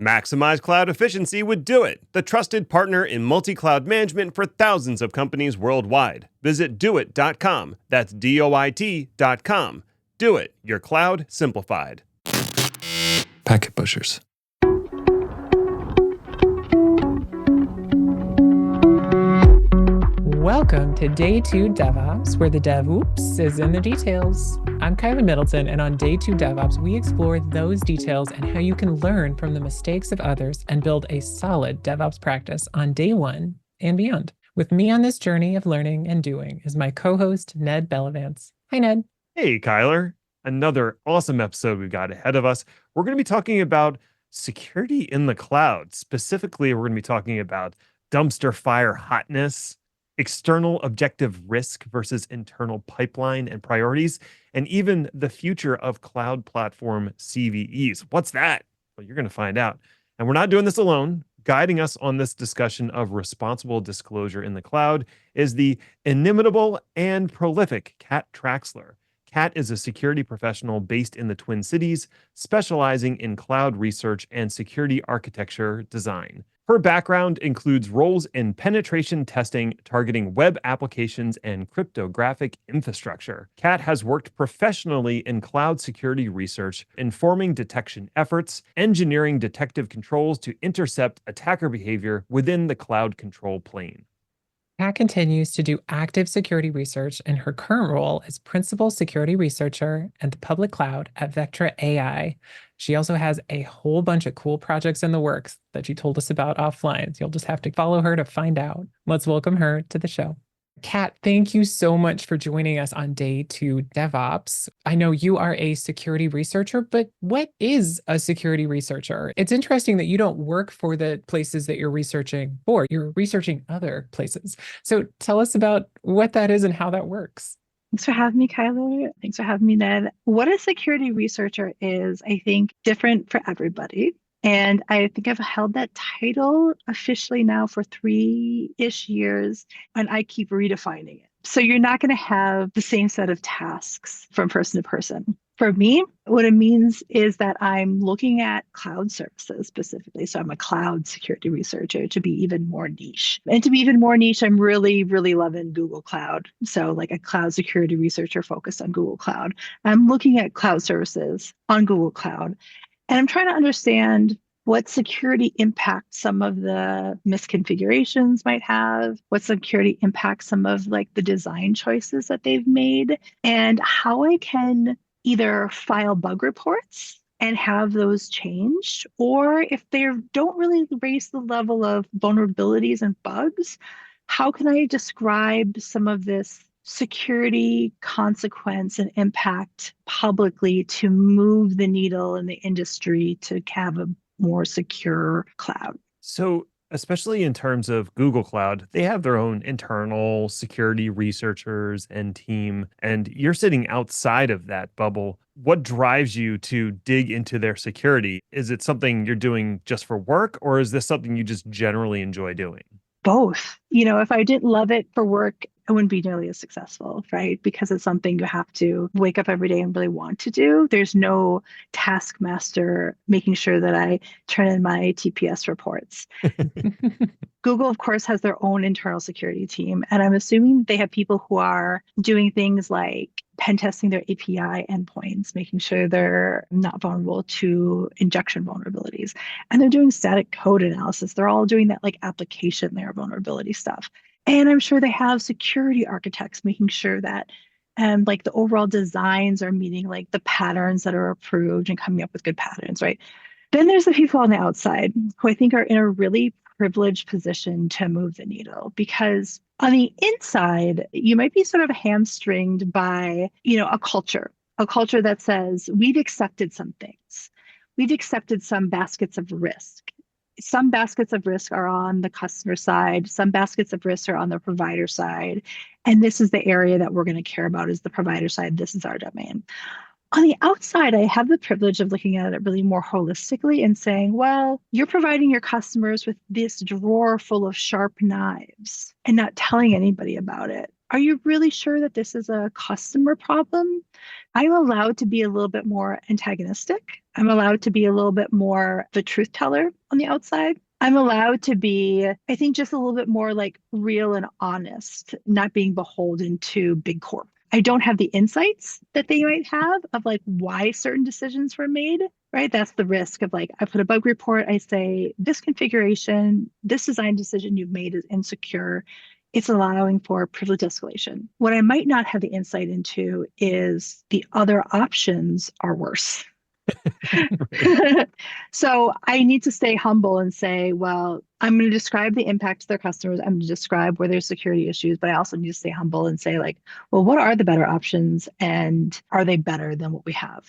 Maximize cloud efficiency with Do It, the trusted partner in multi-cloud management for thousands of companies worldwide. Visit doit.com. That's DOIT.com. Do It, your cloud simplified. Packet pushers. Welcome to Day 2 DevOps, where the DevOps is in the details. I'm Kylie Middleton, and on Day 2 DevOps, we explore those details and how you can learn from the mistakes of others and build a solid DevOps practice on day 1 and beyond. With me on this journey of learning and doing is my co-host, Ned Bellavance. Hi, Ned. Hey, Kyler. Another awesome episode we've got ahead of us. We're going to be talking about security in the cloud. Specifically, we're going to be talking about dumpster fire hotness, external objective risk versus internal pipeline and priorities, and even the future of cloud platform CVEs. What's that? Well, you're going to find out. And we're not doing this alone. Guiding us on this discussion of responsible disclosure in the cloud is the inimitable and prolific Kat Traxler. Kat is a security professional based in the Twin Cities, specializing in cloud research and security architecture design. Her background includes roles in penetration testing targeting web applications and cryptographic infrastructure. Kat has worked professionally in cloud security research, informing detection efforts, engineering detective controls to intercept attacker behavior within the cloud control plane. Kat continues to do active security research in her current role as principal security researcher at the public cloud at Vectra AI. She also has a whole bunch of cool projects in the works that she told us about offline. So you'll just have to follow her to find out. Let's welcome her to the show. Kat, thank you so much for joining us on Day 2 DevOps. I know you are a security researcher, but what is a security researcher? It's interesting that you don't work for the places that you're researching for. You're researching other places. So tell us about what that is and how that works. Thanks for having me, Kyler. Thanks for having me, Ned. What a security researcher is, I think, different for everybody. And I think I've held that title officially now for 3-ish years, and I keep redefining it. So you're not going to have the same set of tasks from person to person. For me, what it means is that I'm looking at cloud services specifically. So I'm a cloud security researcher to be even more niche. And to be even more niche, I'm really, really loving Google Cloud. So like a cloud security researcher focused on Google Cloud. I'm looking at cloud services on Google Cloud. And I'm trying to understand what security impact some of the misconfigurations might have, what security impact some of like the design choices that they've made, and how I can either file bug reports and have those changed, or if they don't really raise the level of vulnerabilities and bugs, how can I describe some of this security consequence and impact publicly to move the needle in the industry to have a more secure cloud? So, especially in terms of Google Cloud, they have their own internal security researchers and team, and you're sitting outside of that bubble. What drives you to dig into their security? Is it something you're doing just for work, or is this something you just generally enjoy doing? Both. If I didn't love it for work, I wouldn't be nearly as successful, right? Because it's something you have to wake up every day and really want to do. There's no taskmaster making sure that I turn in my TPS reports. Google, of course, has their own internal security team. And I'm assuming they have people who are doing things like pen testing their API endpoints, making sure they're not vulnerable to injection vulnerabilities. And they're doing static code analysis. They're all doing that like application layer vulnerability stuff. And I'm sure they have security architects making sure that like the overall designs are meeting like the patterns that are approved and coming up with good patterns, right? Then there's the people on the outside who I think are in a really privileged position to move the needle, because on the inside, you might be sort of hamstringed by, a culture that says we've accepted some things. We've accepted some baskets of risk. Some baskets of risk are on the customer side. Some baskets of risk are on the provider side. And this is the area that we're going to care about is the provider side. This is our domain. On the outside, I have the privilege of looking at it really more holistically and saying, well, you're providing your customers with this drawer full of sharp knives and not telling anybody about it. are you really sure that this is a customer problem? I'm allowed to be a little bit more antagonistic. I'm allowed to be a little bit more the truth teller on the outside. I'm allowed to be, I think, just a little bit more like real and honest, not being beholden to big corp. I don't have the insights that they might have of like why certain decisions were made, right? That's the risk of like, I put a bug report, I say, this configuration, this design decision you've made is insecure. It's allowing for privilege escalation. What I might not have the insight into is the other options are worse. So I need to stay humble and say, well, I'm going to describe the impact to their customers. I'm going to describe where there's security issues, but I also need to stay humble and say, like, well, what are the better options and are they better than what we have?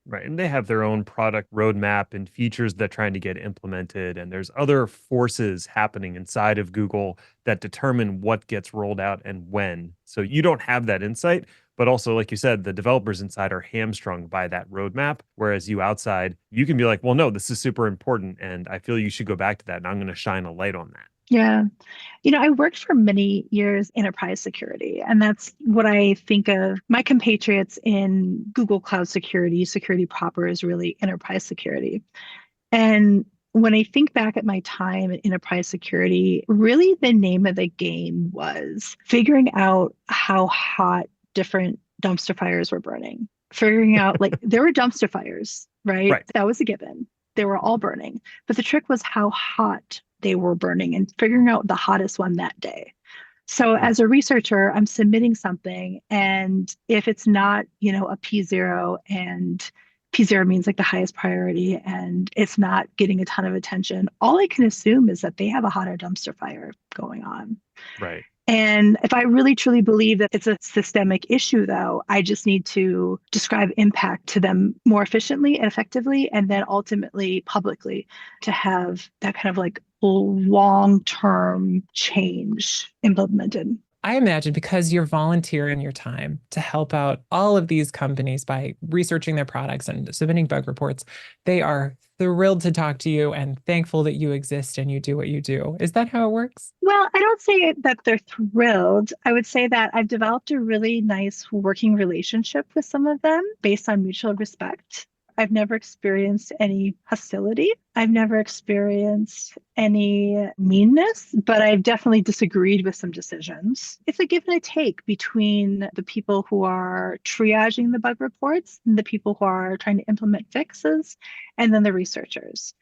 Right. And they have their own product roadmap and features that trying to get implemented. And there's other forces happening inside of Google that determine what gets rolled out and when. So you don't have that insight. But also, like you said, the developers inside are hamstrung by that roadmap. Whereas you outside, you can be like, well, no, this is super important. And I feel you should go back to that. And I'm going to shine a light on that. Yeah. I worked for many years enterprise security, and that's what I think of my compatriots in Google Cloud security. Security proper is really enterprise security. And when I think back at my time in enterprise security, really the name of the game was figuring out how hot different dumpster fires were burning. Figuring out like there were dumpster fires, right? Right. That was a given. They were all burning. But the trick was how hot they were burning and figuring out the hottest one that day. So as a researcher, I'm submitting something, and if it's not, a P0, and P0 means like the highest priority, and it's not getting a ton of attention, all I can assume is that they have a hotter dumpster fire going on. Right. And if I really truly believe that it's a systemic issue, though, I just need to describe impact to them more efficiently and effectively, and then ultimately publicly to have that kind of like long-term change implemented. I imagine because you're volunteering your time to help out all of these companies by researching their products and submitting bug reports, they are thrilled to talk to you and thankful that you exist and you do what you do. Is that how it works? Well, I don't say that they're thrilled. I would say that I've developed a really nice working relationship with some of them based on mutual respect. I've never experienced any hostility. I've never experienced any meanness, but I've definitely disagreed with some decisions. It's a give and a take between the people who are triaging the bug reports and the people who are trying to implement fixes, and then the researchers.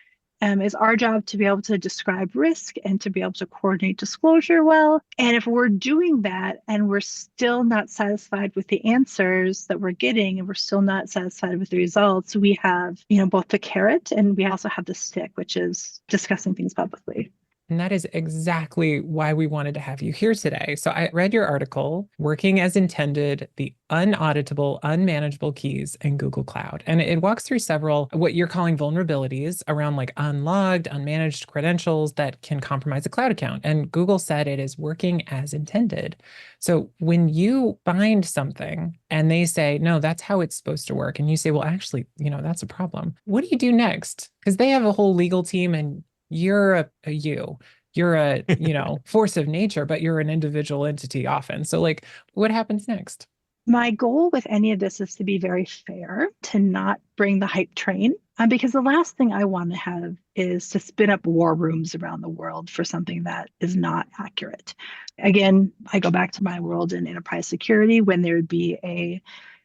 It's our job to be able to describe risk and to be able to coordinate disclosure well. And if we're doing that and we're still not satisfied with the answers that we're getting, and we're still not satisfied with the results, we have, both the carrot and we also have the stick, which is discussing things publicly. And that is exactly why we wanted to have you here today. So I read your article, Working as Intended, the Unauditable, Unmanageable Keys in Google Cloud. And it walks through several, what you're calling vulnerabilities around like unlogged, unmanaged credentials that can compromise a cloud account. And Google said it is working as intended. So when you find something and they say, no, that's how it's supposed to work, and you say, well, actually, that's a problem. What do you do next? Because they have a whole legal team, and you're you're a force of nature, but you're an individual entity often. So like, what happens next? My goal with any of this is to be very fair, to not bring the hype train, because the last thing I want to have is to spin up war rooms around the world for something that is not accurate. Again, I go back to my world in enterprise security when there would be a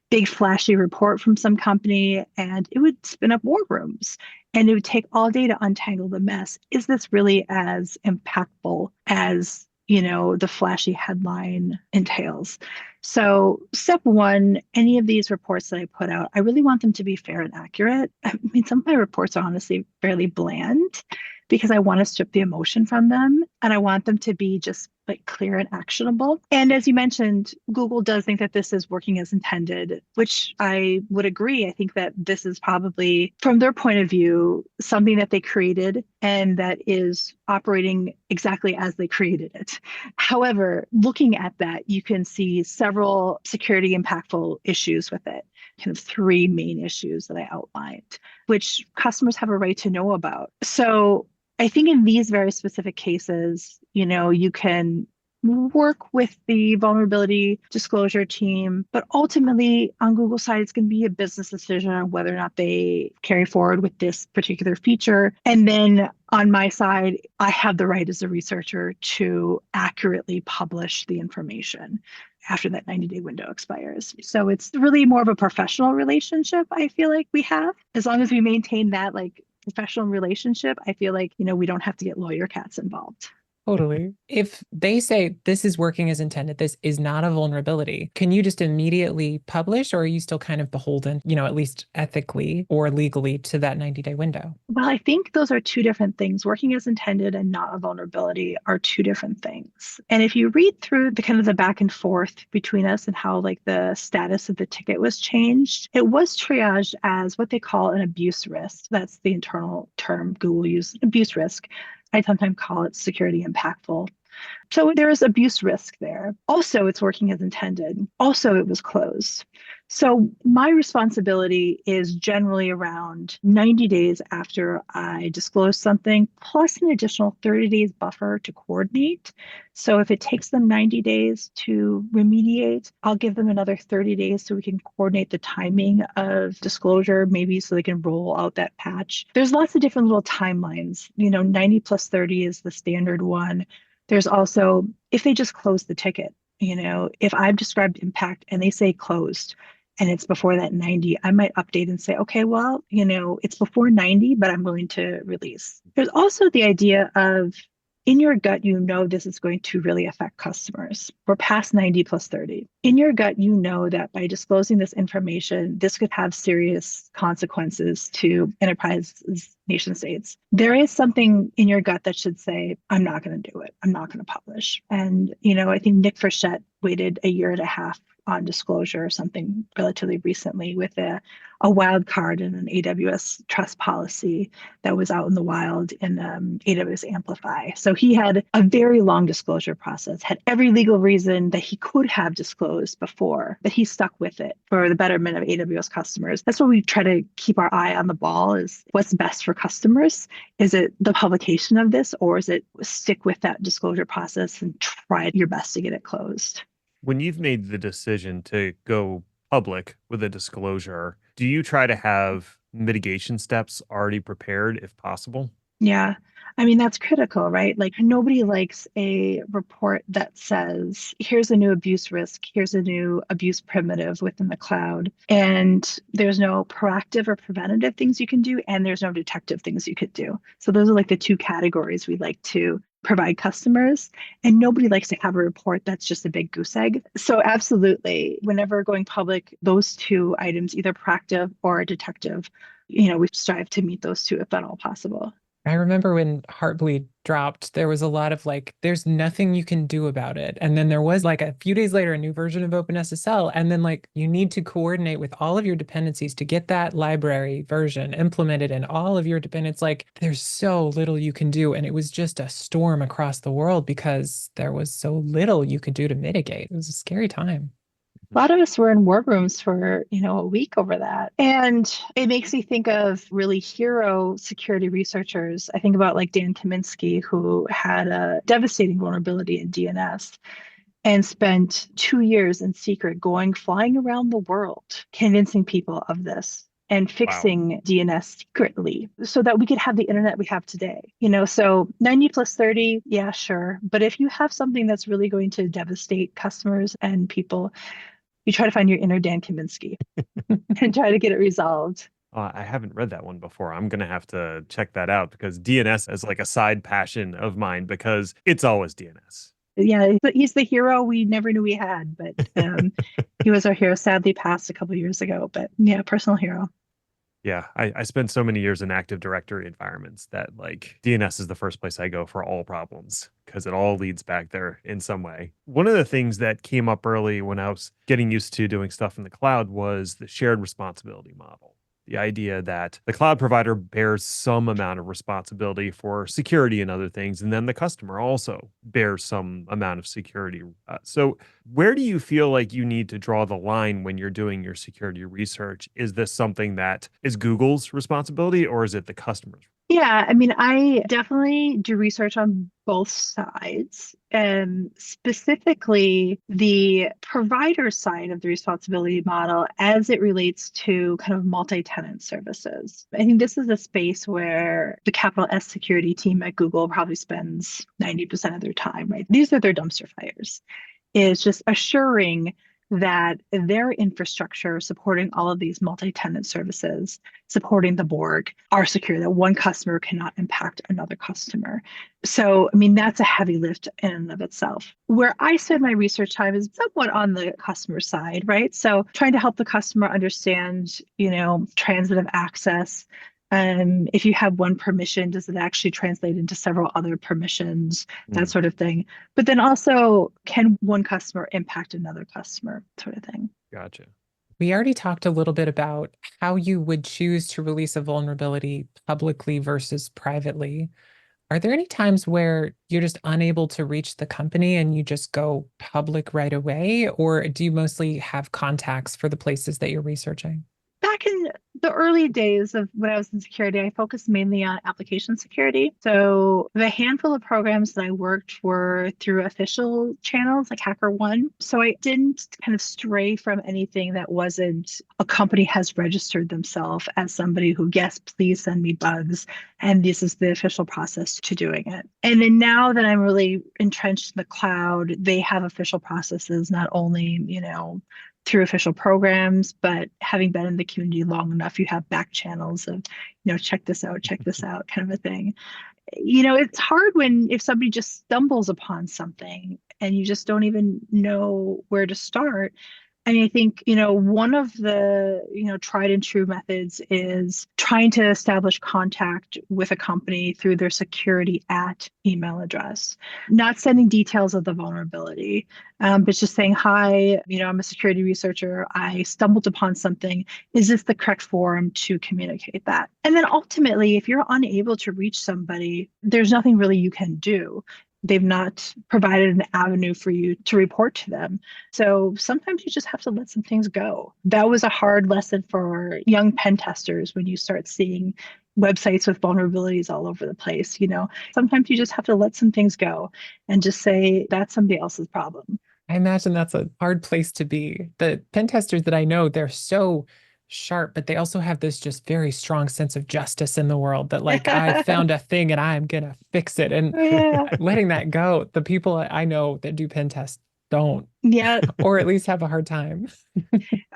big flashy report from some company and it would spin up war rooms, and it would take all day to untangle the mess. Is this really as impactful as the flashy headline entails? So step one, any of these reports that I put out, I really want them to be fair and accurate. I mean, some of my reports are honestly fairly bland because I want to strip the emotion from them, and I want them to be just like clear and actionable. And as you mentioned, Google does think that this is working as intended, which I would agree. I think that this is probably, from their point of view, something that they created and that is operating exactly as they created it. However, looking at that, you can see several security impactful issues with it. Kind of three main issues that I outlined, which customers have a right to know about. So I think in these very specific cases, you can work with the vulnerability disclosure team, but ultimately on Google's side, it's going to be a business decision on whether or not they carry forward with this particular feature. And then on my side, I have the right as a researcher to accurately publish the information after that 90-day window expires. So it's really more of a professional relationship, I feel like we have. As long as we maintain that like professional relationship, I feel like, we don't have to get lawyer cats involved. Totally. If they say this is working as intended, this is not a vulnerability, can you just immediately publish, or are you still kind of beholden, at least ethically or legally, to that 90-day window? Well, I think those are two different things. Working as intended and not a vulnerability are two different things. And if you read through the kind of the back and forth between us and how like the status of the ticket was changed, it was triaged as what they call an abuse risk. That's the internal term Google used, abuse risk. I sometimes call it security impactful. So there is abuse risk there. Also, it's working as intended. Also, it was closed. So my responsibility is generally around 90 days after I disclose something, plus an additional 30 days buffer to coordinate. So if it takes them 90 days to remediate, I'll give them another 30 days so we can coordinate the timing of disclosure, maybe so they can roll out that patch. There's lots of different little timelines. 90 plus 30 is the standard one. There's also, if they just close the ticket, if I've described impact and they say closed and it's before that 90, I might update and say, okay, well, it's before 90, but I'm willing to release. There's also the idea of in your gut, this is going to really affect customers. We're past 90 plus 30. In your gut, that by disclosing this information, this could have serious consequences to enterprises, nation states. There is something in your gut that should say, I'm not going to do it. I'm not going to publish. And, I think Nick Frechette waited a year and a half on disclosure or something relatively recently with a wild card in an AWS trust policy that was out in the wild in AWS Amplify. So he had a very long disclosure process, had every legal reason that he could have disclosed before, but he stuck with it for the betterment of AWS customers. That's what we try to keep our eye on the ball is what's best for customers. Is it the publication of this, or is it stick with that disclosure process and try your best to get it closed? When you've made the decision to go public with a disclosure, do you try to have mitigation steps already prepared if possible? Yeah. I mean, that's critical, right? Like nobody likes a report that says, here's a new abuse risk, here's a new abuse primitive within the cloud. And there's no proactive or preventative things you can do, and there's no detective things you could do. So those are like the two categories we like to provide customers. And nobody likes to have a report that's just a big goose egg. So absolutely, whenever going public, those two items, either proactive or detective, we strive to meet those two if at all possible. I remember when Heartbleed dropped, there was a lot of like, there's nothing you can do about it. And then there was like a few days later, a new version of OpenSSL. And then like, you need to coordinate with all of your dependencies to get that library version implemented in all of your dependencies. Like there's so little you can do. And it was just a storm across the world because there was so little you could do to mitigate. It was a scary time. A lot of us were in war rooms for, a week over that. And it makes me think of really hero security researchers. I think about like Dan Kaminsky, who had a devastating vulnerability in DNS and spent 2 years in secret flying around the world, convincing people of this and fixing DNS secretly so that we could have the internet we have today. So 90 plus 30, yeah, sure. But if you have something that's really going to devastate customers and people, you try to find your inner Dan Kaminsky and try to get it resolved. I haven't read that one before. I'm going to have to check that out because DNS is like a side passion of mine because it's always DNS. Yeah, he's the hero we never knew we had, but he was our hero. Sadly passed a couple of years ago, but yeah, personal hero. Yeah, I spent so many years in Active Directory environments that like DNS is the first place I go for all problems because it all leads back there in some way. One of the things that came up early when I was getting used to doing stuff in the cloud was the shared responsibility model. The idea that the cloud provider bears some amount of responsibility for security and other things, and then the customer also bears some amount of security. So where do you feel like you need to draw the line when you're doing your security research? Is this something that is Google's responsibility or is it the customer's? Yeah, I mean, I definitely do research on both sides, and specifically the provider side of the responsibility model as it relates to kind of multi-tenant services. I think this is a space where the capital S security team at Google probably spends 90% of their time, right? These are their dumpster fires, is just assuring that their infrastructure supporting all of these multi-tenant services, supporting the Borg, are secure, that one customer cannot impact another customer. So, I mean, that's a heavy lift in and of itself. Where I spend my research time is somewhat on the customer side, right? So trying to help the customer understand, transitive access. If you have one permission, does it actually translate into several other permissions, that Mm, sort of thing. But then also, can one customer impact another customer, sort of thing. gotcha. We already talked a little bit about how you would choose to release a vulnerability publicly versus privately. Are there any times where you're just unable to reach the company and you just go public right away? Or do you mostly have contacts for the places that you're researching? Back in the early days of when I was in security, I focused mainly on application security. So the handful of programs that I worked were through official channels like HackerOne. So I didn't kind of stray from anything that wasn't a company has registered themselves as somebody who, yes, please send me bugs. And this is the official process to doing it. And then now that I'm really entrenched in the cloud, they have official processes, not only, through official programs, but having been in the community long enough, you have back channels of, check this out, kind of a thing. It's hard when if somebody just stumbles upon something and you just don't even know where to start. I mean, I think, one of the, tried and true methods is trying to establish contact with a company through their security at email address, not sending details of the vulnerability, but just saying, hi, I'm a security researcher. I stumbled upon something. Is this the correct forum to communicate that? And then ultimately, if you're unable to reach somebody, there's nothing really you can do. They've not provided an avenue for you to report to them. So sometimes you just have to let some things go. That was a hard lesson for young pen testers when you start seeing websites with vulnerabilities all over the place. Sometimes you just have to let some things go and just say that's somebody else's problem. I imagine that's a hard place to be. The pen testers that I know, they're so sharp, but they also have this just very strong sense of justice in the world that, like, I found a thing and I'm gonna fix it. And Yeah. letting that go, the people I know that do pen tests don't, Yeah. or at least have a hard time.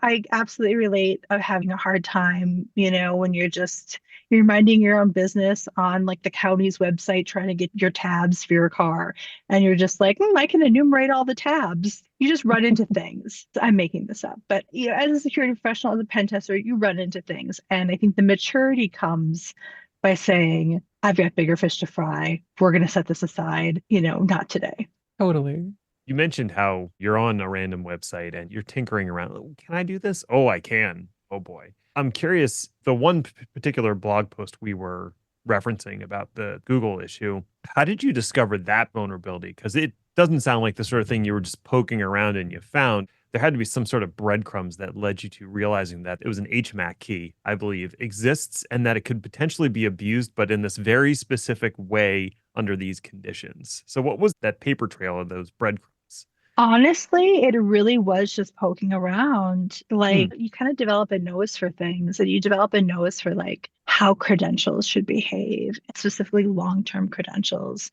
I absolutely relate of having a hard time, when you're minding your own business on like the county's website trying to get your tabs for your car. And you're just like, I can enumerate all the tabs. You just run into things. I'm making this up. But as a security professional, as a pen tester, you run into things. And I think the maturity comes by saying, I've got bigger fish to fry. We're going to set this aside, not today. Totally. You mentioned how you're on a random website and you're tinkering around. "Oh, can I do this? Oh, I can. Oh boy. I'm curious, the one particular blog post we were referencing about the Google issue, how did you discover that vulnerability? Because it doesn't sound like the sort of thing you were just poking around and you found. There had to be some sort of breadcrumbs that led you to realizing that it was an HMAC key, I believe, exists and that it could potentially be abused, but in this very specific way under these conditions. So, what was that paper trail of those breadcrumbs? Honestly, it really was just poking around. Hmm. Like you kind of develop a nose for things and you develop a nose for like how credentials should behave, specifically long-term credentials.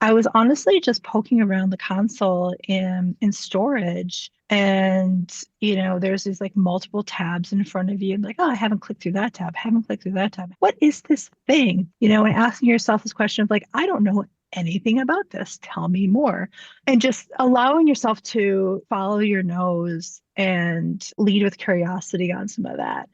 I was honestly just poking around the console in storage and there's these like multiple tabs in front of you and like, oh, I haven't clicked through that tab, haven't clicked through that tab. What is this thing? And asking yourself this question of like, I don't know anything about this. Tell me more. And just allowing yourself to follow your nose and lead with curiosity on some of that.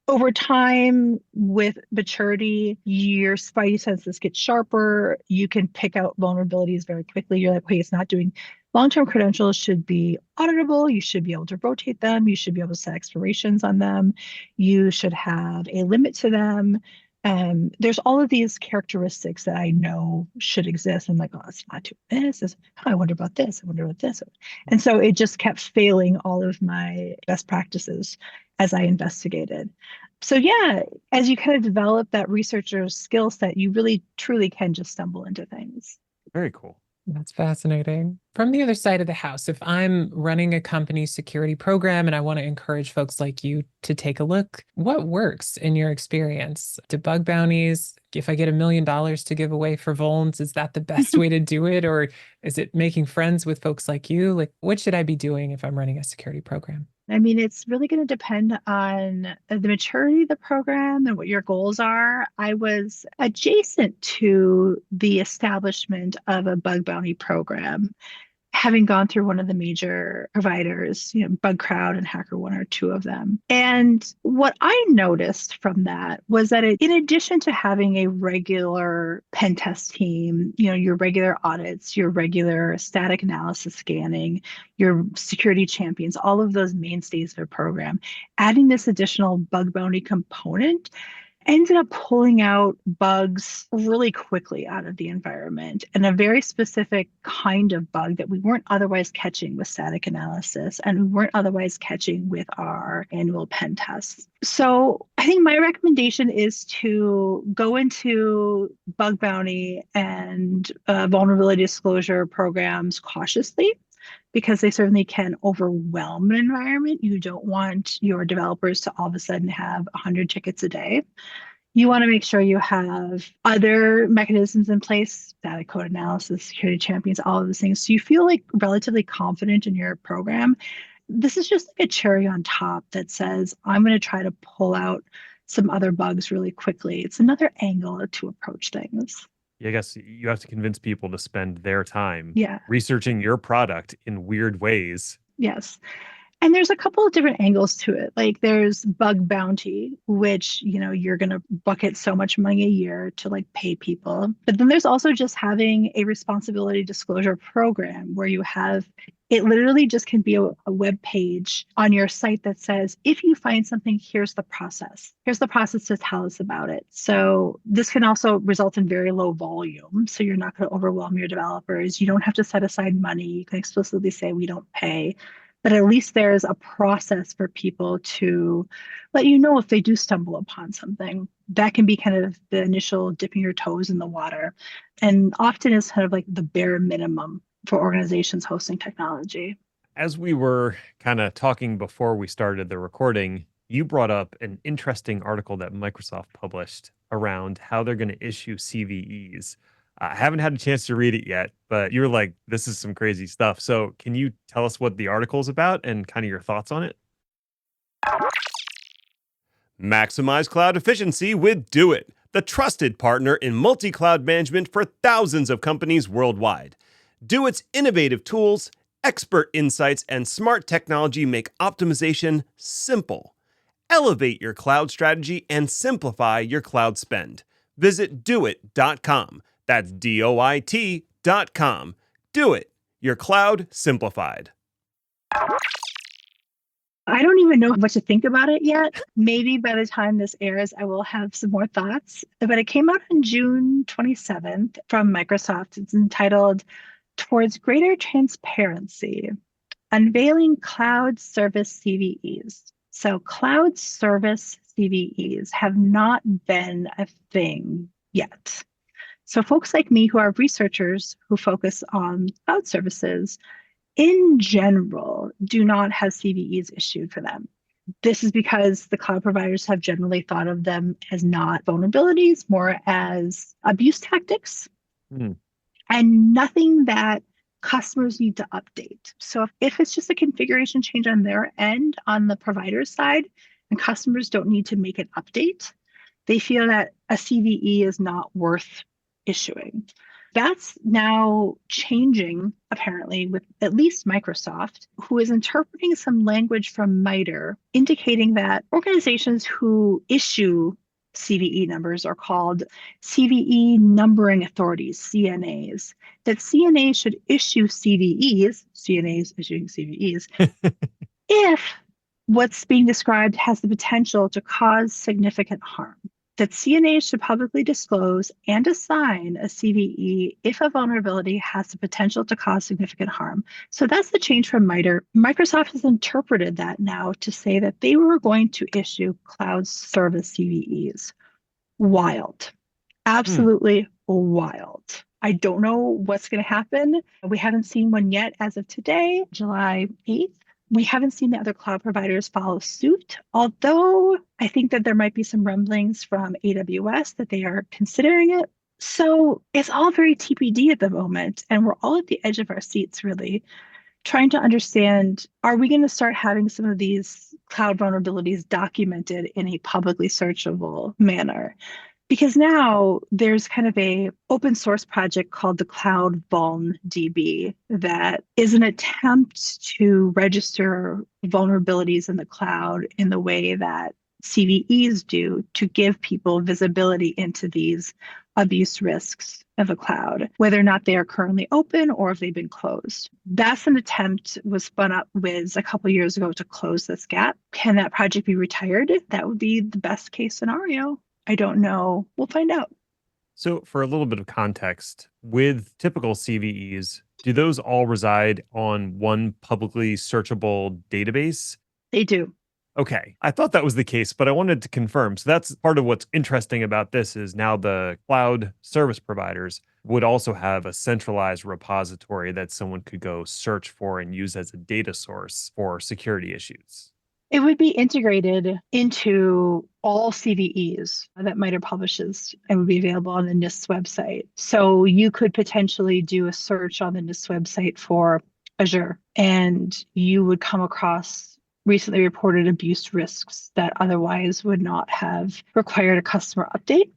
Over time, with maturity, your spidey senses get sharper. You can pick out vulnerabilities very quickly. You're like, wait, it's not doing long-term credentials should be auditable. You should be able to rotate them. You should be able to set expirations on them. You should have a limit to them. There's all of these characteristics that I know should exist. I'm like, oh, it's not doing this. Oh, I wonder about this. I wonder about this. And so it just kept failing all of my best practices as I investigated. So yeah, as you kind of develop that researcher skill set, you really truly can just stumble into things. Very cool. That's fascinating. From the other side of the house, if I'm running a company security program and I want to encourage folks like you to take a look, what works in your experience? Do bug bounties, if I get $1 million to give away for vulns, is that the best way to do it? Or is it making friends with folks like you? Like, what should I be doing if I'm running a security program? I mean, it's really going to depend on the maturity of the program and what your goals are. I was adjacent to the establishment of a bug bounty program, having gone through one of the major providers, BugCrowd and HackerOne are two of them. And what I noticed from that was that in addition to having a regular pen test team, your regular audits, your regular static analysis scanning, your security champions, all of those mainstays of a program, adding this additional bug bounty component ended up pulling out bugs really quickly out of the environment, and a very specific kind of bug that we weren't otherwise catching with static analysis and we weren't otherwise catching with our annual pen tests. So I think my recommendation is to go into bug bounty and vulnerability disclosure programs cautiously, because they certainly can overwhelm an environment. You don't want your developers to all of a sudden have 100 tickets a day. You want to make sure you have other mechanisms in place, static code analysis, security champions, all of those things. So you feel like relatively confident in your program. This is just like a cherry on top that says, I'm going to try to pull out some other bugs really quickly. It's another angle to approach things. I guess you have to convince people to spend their time Yeah. researching your product in weird ways. Yes. And there's a couple of different angles to it. Like there's bug bounty, which, you're going to bucket so much money a year to like pay people. But then there's also just having a responsibility disclosure program where you have, it literally just can be a web page on your site that says, if you find something, here's the process. Here's the process to tell us about it. So this can also result in very low volume. So you're not going to overwhelm your developers. You don't have to set aside money. You can explicitly say, we don't pay. But at least there's a process for people to let you know if they do stumble upon something. That can be kind of the initial dipping your toes in the water, and often is kind of like the bare minimum for organizations hosting technology. As we were kind of talking before we started the recording, you brought up an interesting article that Microsoft published around how they're going to issue CVEs. I haven't had a chance to read it yet, but you were like, this is some crazy stuff. So can you tell us what the article is about and kind of your thoughts on it? Maximize cloud efficiency with DoIT, the trusted partner in multi-cloud management for thousands of companies worldwide. DoIT's innovative tools, expert insights, and smart technology make optimization simple. Elevate your cloud strategy and simplify your cloud spend. Visit doit.com. That's DOIT.com. DoIT, your cloud simplified. I don't even know what to think about it yet. Maybe by the time this airs, I will have some more thoughts. But it came out on June 27th from Microsoft. It's entitled Towards Greater Transparency, Unveiling Cloud Service CVEs. So cloud service CVEs have not been a thing yet. So folks like me who are researchers who focus on cloud services, in general, do not have CVEs issued for them. This is because the cloud providers have generally thought of them as not vulnerabilities, more as abuse tactics, and nothing that customers need to update. So if it's just a configuration change on their end, on the provider's side, and customers don't need to make an update, they feel that a CVE is not worth issuing. That's now changing, apparently, with at least Microsoft, who is interpreting some language from MITRE, indicating that organizations who issue CVE numbers are called CVE numbering authorities, CNAs, that CNAs should issue CVEs, CNAs issuing CVEs, if what's being described has the potential to cause significant harm. that CNAs should publicly disclose and assign a CVE if a vulnerability has the potential to cause significant harm. So that's the change from MITRE. Microsoft has interpreted that now to say that they were going to issue cloud service CVEs. Wild. Absolutely wild. I don't know what's going to happen. We haven't seen one yet as of today, July 8th. We haven't seen the other cloud providers follow suit, although I think that there might be some rumblings from AWS that they are considering it. So it's all very TBD at the moment, and we're all at the edge of our seats, really, trying to understand, are we going to start having some of these cloud vulnerabilities documented in a publicly searchable manner? Because now there's kind of a open source project called the Cloud Vuln DB that is an attempt to register vulnerabilities in the cloud in the way that CVEs do to give people visibility into these abuse risks of the cloud, whether or not they are currently open or if they've been closed. That's an attempt was spun up Wiz a couple of years ago to close this gap. Can that project be retired? That would be the best case scenario. I don't know. We'll find out. So, for a little bit of context, with typical CVEs, do those all reside on one publicly searchable database? They do. Okay. I thought that was the case, but I wanted to confirm. So that's part of what's interesting about this is now the cloud service providers would also have a centralized repository that someone could go search for and use as a data source for security issues. It would be integrated into all CVEs that MITRE publishes and would be available on the NIST website. So you could potentially do a search on the NIST website for Azure, and you would come across recently reported abuse risks that otherwise would not have required a customer update,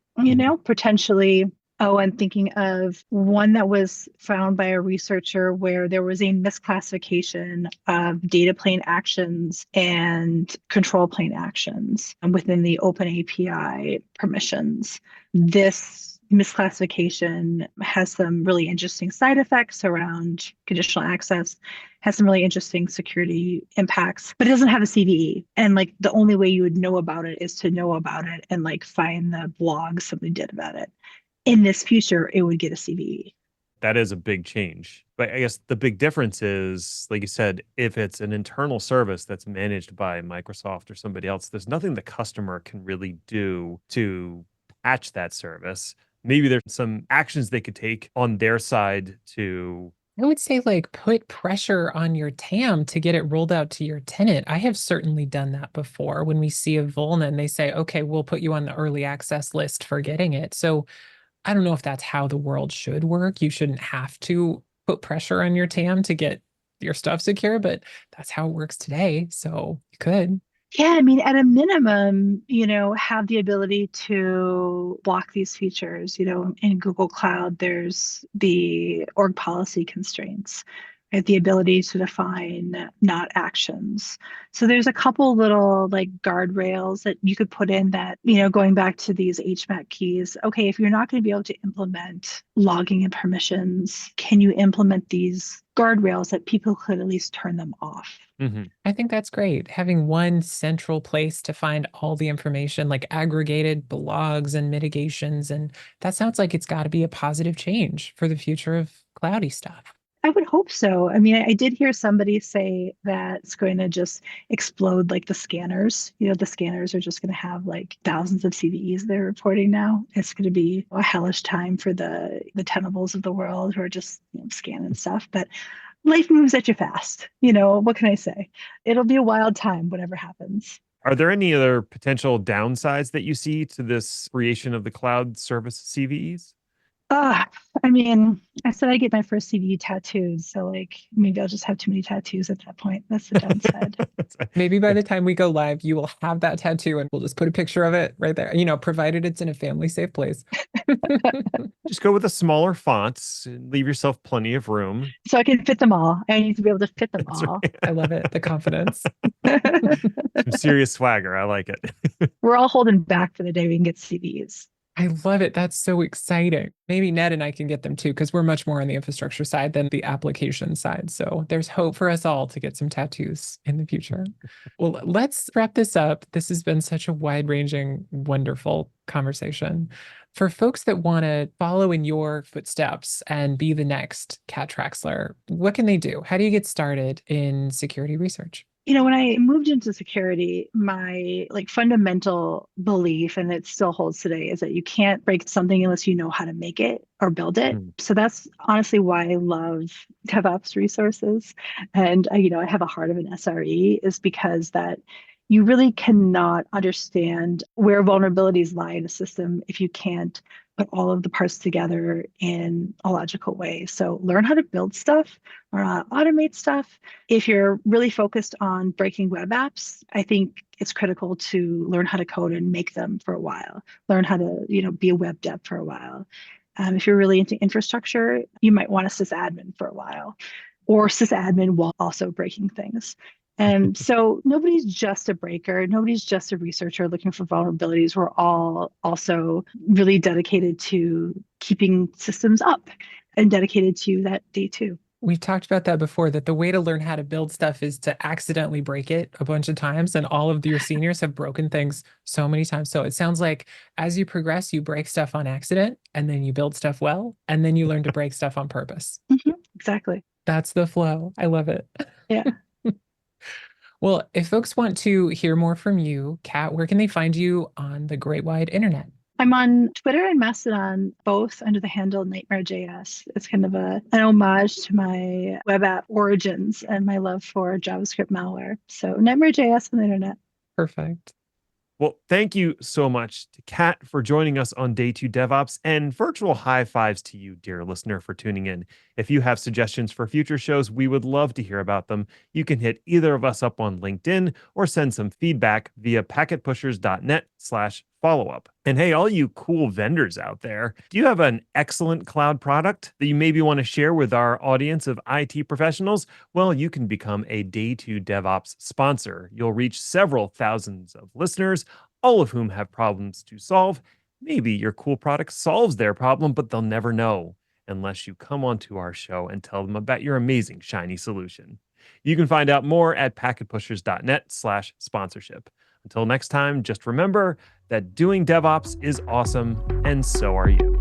potentially. Oh, I'm thinking of one that was found by a researcher where there was a misclassification of data plane actions and control plane actions within the Open API permissions. This misclassification has some really interesting side effects around conditional access, has some really interesting security impacts, but it doesn't have a CVE. And like the only way you would know about it is to know about it and like find the blog somebody did about it. In this future, it would get a CVE. That is a big change. But I guess the big difference is, like you said, if it's an internal service that's managed by Microsoft or somebody else, there's nothing the customer can really do to patch that service. Maybe there's some actions they could take on their side to... I would say like put pressure on your TAM to get it rolled out to your tenant. I have certainly done that before when we see a vuln and they say, okay, we'll put you on the early access list for getting it. So I don't know if that's how the world should work. You shouldn't have to put pressure on your TAM to get your stuff secure, but that's how it works today. So you could. Yeah, I mean, at a minimum, have the ability to block these features. In Google Cloud, there's the org policy constraints, right? The ability to define not actions. So there's a couple little like guardrails that you could put in that, going back to these HMAC keys. Okay, if you're not going to be able to implement logging and permissions, can you implement these guardrails that people could at least turn them off? Mm-hmm. I think that's great. Having one central place to find all the information, like aggregated blogs and mitigations. And that sounds like it's got to be a positive change for the future of cloudy stuff. I would hope so. I mean, I did hear somebody say that it's going to just explode like the scanners. The scanners are just going to have like thousands of CVEs they're reporting now. It's going to be a hellish time for the Tenables of the world who are just scanning stuff. But life moves at you fast. What can I say? It'll be a wild time, whatever happens. Are there any other potential downsides that you see to this creation of the cloud service CVEs? I mean, I said I get my first CVE tattoos, so like maybe I'll just have too many tattoos at that point. That's the downside. Maybe by the time we go live, you will have that tattoo and we'll just put a picture of it right there, provided it's in a family safe place. Just go with the smaller fonts and leave yourself plenty of room. So I can fit them all. I need to be able to fit them That's all. right. I love it. The confidence. Some serious swagger. I like it. We're all holding back for the day we can get CVEs. I love it. That's so exciting. Maybe Ned and I can get them too, because we're much more on the infrastructure side than the application side. So there's hope for us all to get some tattoos in the future. Well, let's wrap this up. This has been such a wide ranging, wonderful conversation. For folks that want to follow in your footsteps and be the next Kat Traxler, what can they do? How do you get started in security research? When I moved into security, my like fundamental belief, and it still holds today, is that you can't break something unless you know how to make it or build it. Mm. So that's honestly why I love DevOps resources. And I have a heart of an SRE, is because that you really cannot understand where vulnerabilities lie in a system if you can't put all of the parts together in a logical way. So learn how to build stuff, learn how to automate stuff. If you're really focused on breaking web apps, I think it's critical to learn how to code and make them for a while. Learn how to, be a web dev for a while. If you're really into infrastructure, you might want a sysadmin for a while, or sysadmin while also breaking things. And so nobody's just a breaker. Nobody's just a researcher looking for vulnerabilities. We're all also really dedicated to keeping systems up and dedicated to that D2. We've talked about that before, that the way to learn how to build stuff is to accidentally break it a bunch of times. And all of your seniors have broken things so many times. So it sounds like as you progress, you break stuff on accident, and then you build stuff well, and then you learn to break stuff on purpose. Exactly. That's the flow. I love it. Yeah. Well, if folks want to hear more from you, Kat, where can they find you on the great wide internet? I'm on Twitter and Mastodon, both under the handle Nightmare.js. It's kind of an homage to my web app origins and my love for JavaScript malware. So Nightmare.js on the internet. Perfect. Well, thank you so much to Kat for joining us on Day 2 DevOps, and virtual high fives to you, dear listener, for tuning in. If you have suggestions for future shows, we would love to hear about them. You can hit either of us up on LinkedIn or send some feedback via packetpushers.net/follow-up. And hey, all you cool vendors out there, do you have an excellent cloud product that you maybe want to share with our audience of IT professionals? Well, you can become a Day 2 DevOps sponsor. You'll reach several thousands of listeners, all of whom have problems to solve. Maybe your cool product solves their problem, but they'll never know unless you come onto our show and tell them about your amazing shiny solution. You can find out more at packetpushers.net/sponsorship. Until next time, just remember that doing DevOps is awesome, and so are you.